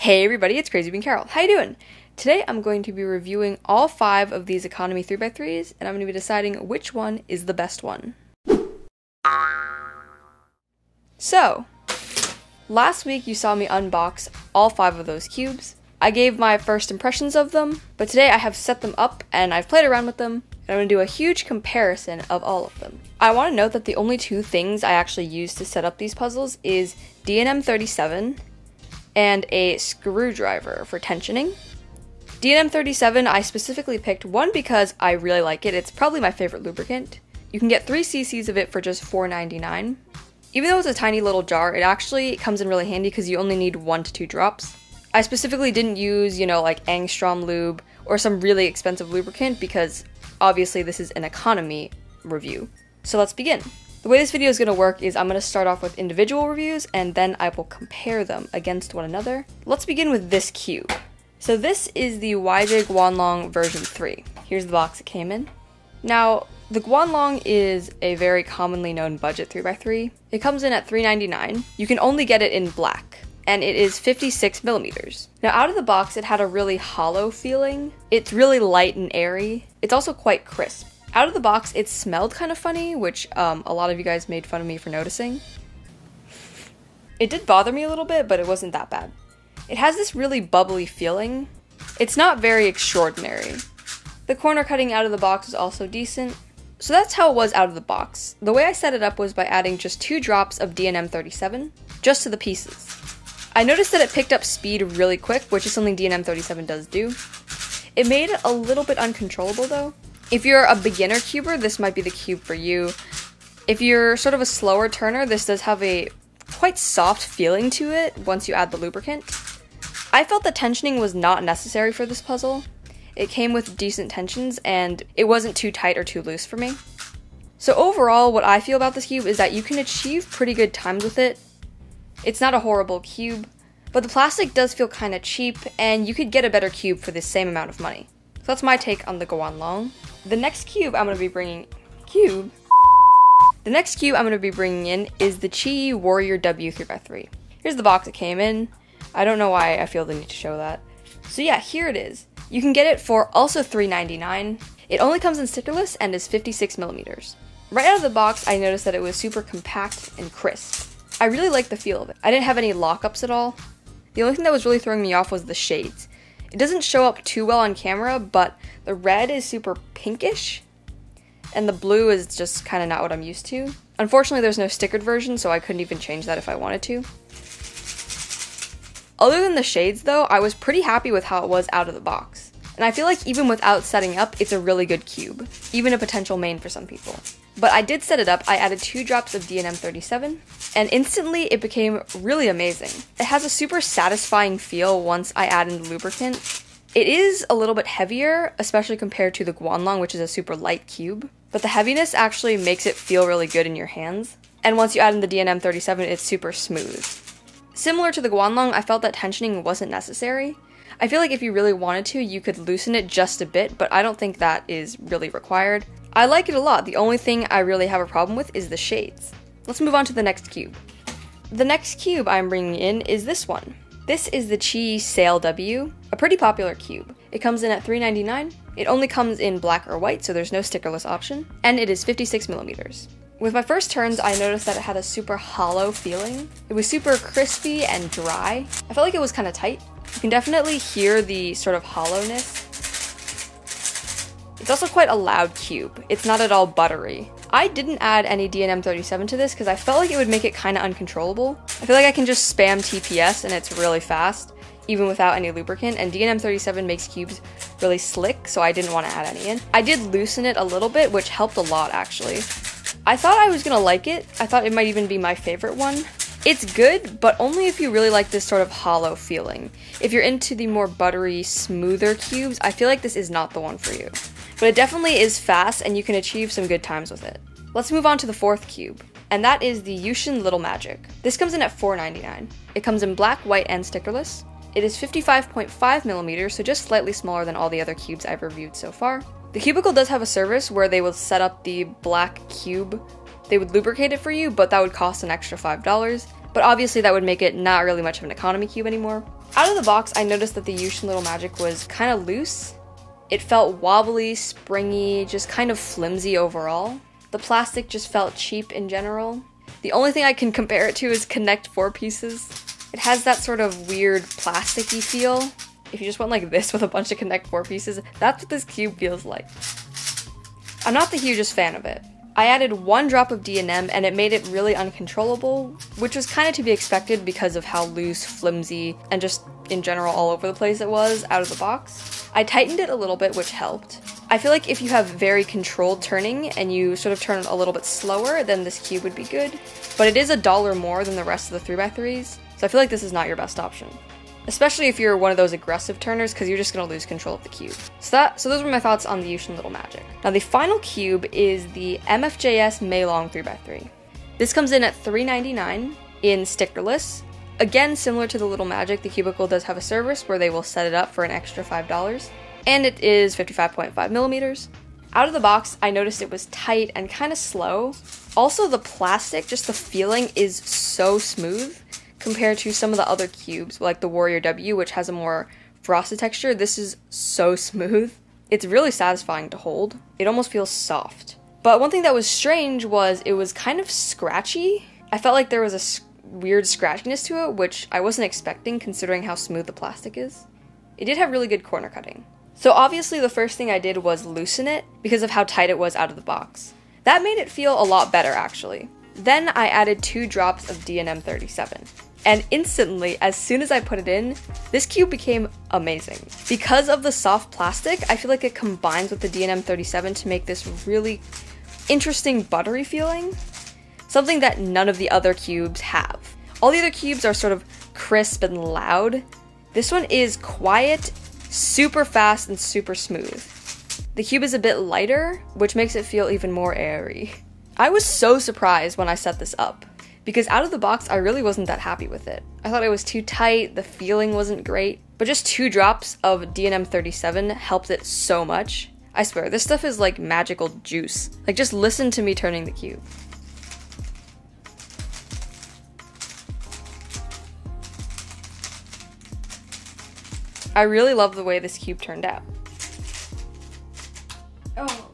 Hey everybody, it's Crazy Bean Carol. How you doing? Today I'm going to be reviewing all 5 of these economy 3x3s, and I'm going to be deciding which one is the best one. So, last week you saw me unbox all 5 of those cubes. I gave my first impressions of them, but today I have set them up and I've played around with them, and I'm going to do a huge comparison of all of them. I want to note that the only 2 things I actually used to set up these puzzles is D&M 37 and a screwdriver for tensioning. D&M 37 I specifically picked, one, because I really like it. It's probably my favorite lubricant. You can get 3 cc's of it for just $4.99. Even though it's a tiny little jar, it actually comes in really handy because you only need 1 to 2 drops. I specifically didn't use, like Angstrom lube or some really expensive lubricant because obviously this is an economy review. So let's begin. The way this video is going to work is I'm going to start off with individual reviews and then I will compare them against one another. Let's begin with this cube. So this is the YJ Guanlong version 3. Here's the box it came in. Now, the Guanlong is a very commonly known budget 3x3. It comes in at $3.99. You can only get it in black, and it is 56 millimeters. Now, out of the box, it had a really hollow feeling. It's really light and airy. It's also quite crisp. Out of the box, it smelled kind of funny, which a lot of you guys made fun of me for noticing. It did bother me a little bit, but it wasn't that bad. It has this really bubbly feeling. It's not very extraordinary. The corner cutting out of the box is also decent. So that's how it was out of the box. The way I set it up was by adding just 2 drops of D&M 37, just to the pieces. I noticed that it picked up speed really quick, which is something D&M 37 does do. It made it a little bit uncontrollable though. If you're a beginner cuber, this might be the cube for you. If you're sort of a slower turner, this does have a quite soft feeling to it once you add the lubricant. I felt that tensioning was not necessary for this puzzle. It came with decent tensions and it wasn't too tight or too loose for me. So overall, what I feel about this cube is that you can achieve pretty good times with it. It's not a horrible cube, but the plastic does feel kind of cheap and you could get a better cube for the same amount of money. So that's my take on the Guanlong. The next cube I'm going to be bringing in is the Chi Warrior W 3x3. Here's the box it came in. I don't know why I feel the need to show that. So yeah, here it is. You can get it for also $3.99. It only comes in stickerless and is 56 millimeters. Right out of the box, I noticed that it was super compact and crisp. I really liked the feel of it. I didn't have any lockups at all. The only thing that was really throwing me off was the shades. It doesn't show up too well on camera, but the red is super pinkish, and the blue is just kind of not what I'm used to. Unfortunately, there's no stickered version, so I couldn't even change that if I wanted to. Other than the shades though, I was pretty happy with how it was out of the box. And I feel like even without setting up, it's a really good cube, even a potential main for some people. But I did set it up. I added 2 drops of D&M 37, and instantly it became really amazing. It has a super satisfying feel once I add in the lubricant. It is a little bit heavier, especially compared to the Guanlong, which is a super light cube, but the heaviness actually makes it feel really good in your hands. And once you add in the D&M 37, it's super smooth. Similar to the Guanlong, I felt that tensioning wasn't necessary. I feel like if you really wanted to, you could loosen it just a bit, but I don't think that is really required. I like it a lot. The only thing I really have a problem with is the shades. Let's move on to the next cube. The next cube I'm bringing in is this one. This is the Chi Sail W, a pretty popular cube. It comes in at $3.99. It only comes in black or white, so there's no stickerless option, and it is 56 millimeters. With my first turns, I noticed that it had a super hollow feeling. It was super crispy and dry. I felt like it was kind of tight. You can definitely hear the sort of hollowness. It's also quite a loud cube. It's not at all buttery. I didn't add any D&M 37 to this because I felt like it would make it kind of uncontrollable. I feel like I can just spam TPS and it's really fast, even without any lubricant, and D&M 37 makes cubes really slick, so I didn't want to add any in. I did loosen it a little bit, which helped a lot actually. I thought I was gonna like it. I thought it might even be my favorite one. It's good, but only if you really like this sort of hollow feeling. If you're into the more buttery, smoother cubes, I feel like this is not the one for you. But it definitely is fast and you can achieve some good times with it. Let's move on to the 4th cube, and that is the Yushin Little Magic. This comes in at $4.99. It comes in black, white, and stickerless. It is 55.5 millimeters, so just slightly smaller than all the other cubes I've reviewed so far. TheCubicle does have a service where they will set up the black cube. They would lubricate it for you, but that would cost an extra $5. But obviously that would make it not really much of an economy cube anymore. Out of the box, I noticed that the Yushin Little Magic was kind of loose. It felt wobbly, springy, just kind of flimsy overall. The plastic just felt cheap in general. The only thing I can compare it to is Connect 4 pieces. It has that sort of weird plasticky feel. If you just went like this with a bunch of Connect 4 pieces, that's what this cube feels like. I'm not the hugest fan of it. I added 1 drop of D&M and it made it really uncontrollable, which was kind of to be expected because of how loose, flimsy, and just in general all over the place it was out of the box. I tightened it a little bit, which helped. I feel like if you have very controlled turning and you sort of turn a little bit slower, then this cube would be good. But it is $1 more than the rest of the 3x3s, so I feel like this is not your best option. Especially if you're one of those aggressive turners, because you're just going to lose control of the cube. So those were my thoughts on the Yushin Little Magic. Now the final cube is the MFJS Meilong 3x3. This comes in at $3.99 in stickerless. Again, similar to the Little Magic, TheCubicle does have a service where they will set it up for an extra $5. And it is 55.5 millimeters. Out of the box, I noticed it was tight and kind of slow. Also, the plastic, just the feeling, is so smooth compared to some of the other cubes, like the Warrior W, which has a more frosted texture. This is so smooth. It's really satisfying to hold. It almost feels soft. But one thing that was strange was it was kind of scratchy. I felt like there was a weird scratchiness to it, which I wasn't expecting considering how smooth the plastic is. It did have really good corner cutting. So obviously the first thing I did was loosen it because of how tight it was out of the box. That made it feel a lot better actually. Then I added 2 drops of D&M 37. And instantly, as soon as I put it in, this cube became amazing. Because of the soft plastic, I feel like it combines with the D&M 37 to make this really interesting buttery feeling. Something that none of the other cubes have. All the other cubes are sort of crisp and loud. This one is quiet, super fast, and super smooth. The cube is a bit lighter, which makes it feel even more airy. I was so surprised when I set this up, because out of the box, I really wasn't that happy with it. I thought it was too tight, the feeling wasn't great, but just 2 drops of D&M 37 helped it so much. I swear, this stuff is like magical juice. Like, just listen to me turning the cube. I really love the way this cube turned out. Oh.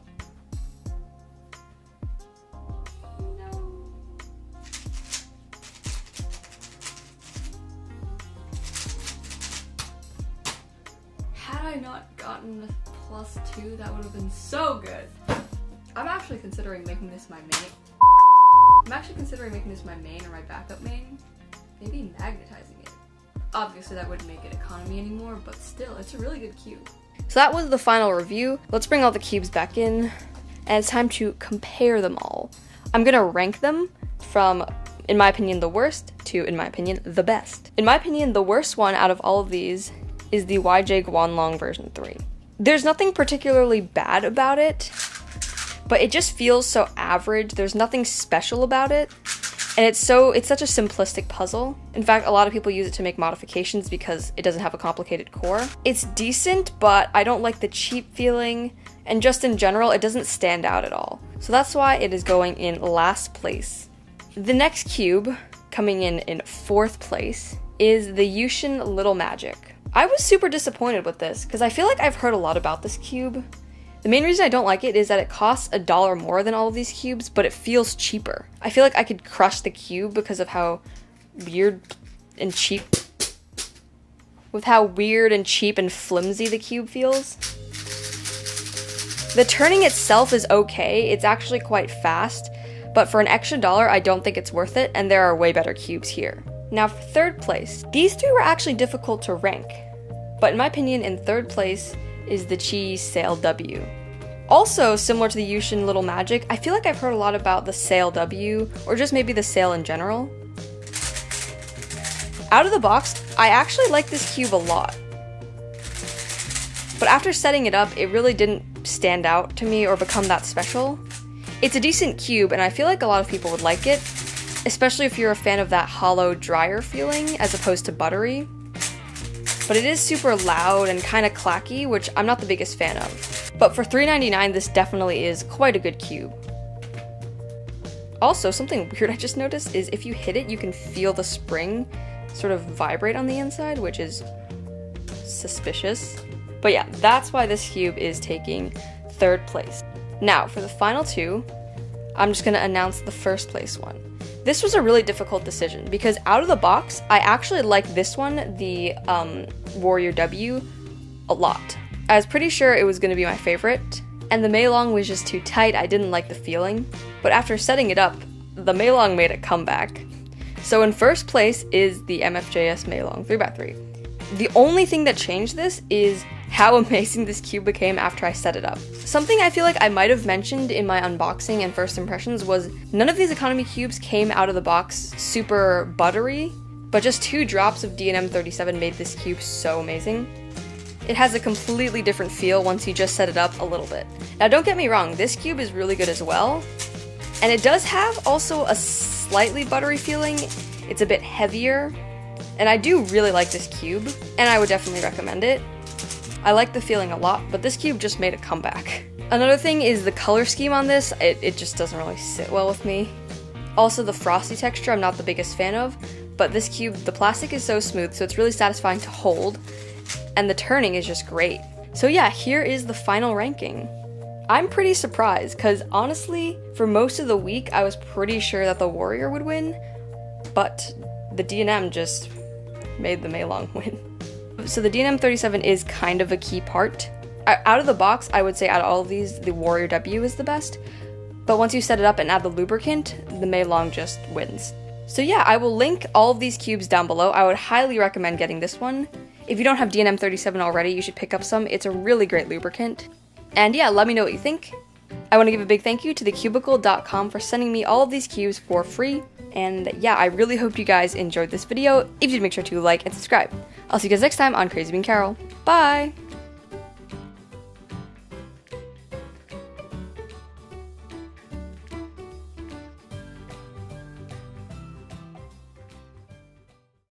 No. Had I not gotten a +2, that would have been so good. I'm actually considering making this my main. I'm actually considering making this my main or my backup main. Maybe magnetizing it. Obviously that wouldn't make it economy anymore, but still, it's a really good cube. So that was the final review. Let's bring all the cubes back in, and it's time to compare them all. I'm gonna rank them from, in my opinion, the worst to, in my opinion, the best. In my opinion, the worst one out of all of these is the YJ Guanlong version 3. There's nothing particularly bad about it, but it just feels so average. There's nothing special about it. And it's such a simplistic puzzle. In fact, a lot of people use it to make modifications because it doesn't have a complicated core. It's decent, but I don't like the cheap feeling, and just in general, it doesn't stand out at all. So that's why it is going in last place. The next cube, coming in 4th place, is the Yushin Little Magic. I was super disappointed with this, because I feel like I've heard a lot about this cube. The main reason I don't like it is that it costs $1 more than all of these cubes, but it feels cheaper. I feel like I could crush the cube because of how weird and cheap and flimsy the cube feels. The turning itself is okay, it's actually quite fast, but for an extra $1, I don't think it's worth it, and there are way better cubes here. Now for 3rd place, these 3 were actually difficult to rank, but in my opinion, in 3rd place is the Chi Sail W. Also, similar to the Yushin Little Magic, I feel like I've heard a lot about the Sail W, or just maybe the Sail in general. Out of the box, I actually like this cube a lot. But after setting it up, it really didn't stand out to me or become that special. It's a decent cube, and I feel like a lot of people would like it, especially if you're a fan of that hollow, drier feeling as opposed to buttery. But it is super loud and kind of clacky, which I'm not the biggest fan of. But for $3.99, this definitely is quite a good cube. Also, something weird I just noticed is if you hit it, you can feel the spring sort of vibrate on the inside, which is suspicious. But yeah, that's why this cube is taking 3rd place. Now, for the final 2, I'm just gonna announce the 1st place one. This was a really difficult decision because out of the box, I actually like this one, the Warrior W, a lot. I was pretty sure it was gonna be my favorite, and the Maylong was just too tight. I didn't like the feeling, but after setting it up, the Maylong made a comeback. So in 1st place is the MFJS Maylong 3x3. The only thing that changed this is how amazing this cube became after I set it up. Something I feel like I might have mentioned in my unboxing and first impressions was none of these economy cubes came out of the box super buttery, but just 2 drops of D&M 37 made this cube so amazing. It has a completely different feel once you just set it up a little bit. Now don't get me wrong, this cube is really good as well, and it does have also a slightly buttery feeling. It's a bit heavier, and I do really like this cube, and I would definitely recommend it. I like the feeling a lot, but this cube just made a comeback. Another thing is the color scheme on this, it just doesn't really sit well with me. Also the frosty texture I'm not the biggest fan of, but this cube, the plastic is so smooth, so it's really satisfying to hold, and the turning is just great. So yeah, here is the final ranking. I'm pretty surprised, because honestly, for most of the week, I was pretty sure that the Warrior would win, but the D&M just made the Maylong win. So the D&M 37 is kind of a key part. Out of the box, I would say out of all of these, the Warrior W is the best, but once you set it up and add the lubricant, the Maylong just wins. So yeah, I will link all of these cubes down below. I would highly recommend getting this one. If you don't have D&M 37 already, you should pick up some. It's a really great lubricant. And yeah, let me know what you think. I want to give a big thank you to TheCubicle.com for sending me all of these cubes for free. And yeah, I really hope you guys enjoyed this video. If you did, make sure to like and subscribe. I'll see you guys next time on Crazy Bean Carol. Bye!